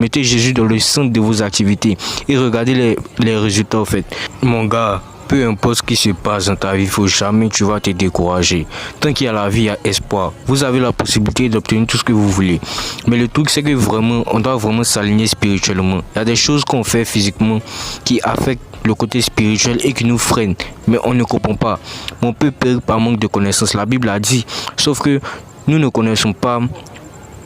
Mettez Jésus dans le centre de vos activités et regardez les résultats en fait. Mon gars, peu importe ce qui se passe dans ta vie, il faut jamais tu vas te décourager. Tant qu'il y a la vie, il y a espoir. Vous avez la possibilité d'obtenir tout ce que vous voulez. Mais le truc, c'est que vraiment, on doit vraiment s'aligner spirituellement. Il y a des choses qu'on fait physiquement qui affectent le côté spirituel et qui nous freinent. Mais on ne comprend pas. On peut perdre par manque de connaissances. La Bible a dit. Sauf que nous ne connaissons pas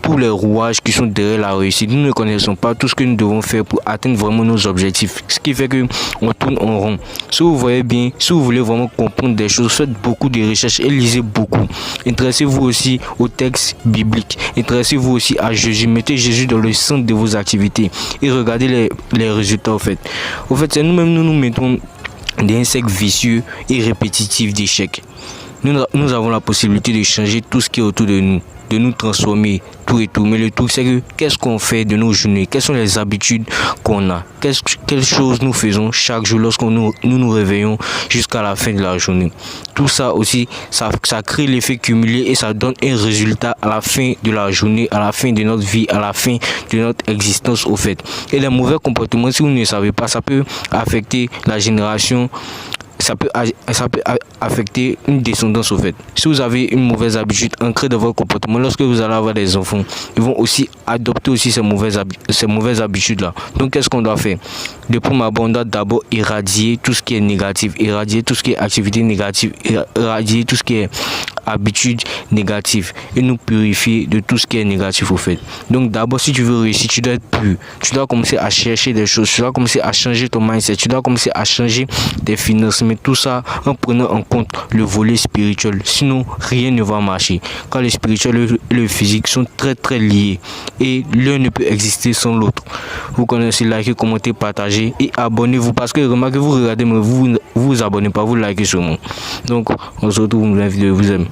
tous les rouages qui sont derrière la réussite. Nous ne connaissons pas tout ce que nous devons faire pour atteindre vraiment nos objectifs. Ce qui fait que on tourne en rond. Si vous voyez bien, si vous voulez vraiment comprendre des choses, faites beaucoup de recherches et lisez beaucoup. Intéressez-vous aussi aux textes bibliques. Intéressez-vous aussi à Jésus. Mettez Jésus dans le centre de vos activités et regardez les résultats en fait. En fait, c'est nous-mêmes nous mettons des insectes vicieux et répétitifs d'échecs. Nous avons la possibilité de changer tout ce qui est autour de nous transformer, tout et tout. Mais le truc, c'est que qu'est-ce qu'on fait de nos journées? Quelles sont les habitudes qu'on a? Quelles choses nous faisons chaque jour lorsqu'on nous réveillons jusqu'à la fin de la journée? Tout ça aussi, ça crée l'effet cumulé et ça donne un résultat à la fin de la journée, à la fin de notre vie, à la fin de notre existence au fait. Et les mauvais comportements, si vous ne savez pas, ça peut affecter la génération. Ça peut affecter une descendance au fait. Si vous avez une mauvaise habitude ancrée dans votre comportement, lorsque vous allez avoir des enfants, ils vont aussi adopter aussi ces mauvaises habitudes là. Donc qu'est-ce qu'on doit faire? De prime abord, on doit d'abord éradier tout ce qui est négatif, éradier tout ce qui est activité négative, éradier tout ce qui est habitude négative et nous purifier de tout ce qui est négatif au fait. Donc d'abord, si tu veux réussir, tu dois être pur. Tu dois commencer à chercher des choses, tu dois commencer à changer ton mindset, tu dois commencer à changer tes finances, mais tout ça en prenant en compte le volet spirituel. Sinon, rien ne va marcher. Car le spirituel et le physique sont très liés et l'un ne peut exister sans l'autre. Vous connaissez, likez, commentez, partagez et abonnez-vous parce que remarquez, vous regardez mais vous abonnez pas, vous likez seulement. Donc on se retrouve dans une vidéo, je vous aime.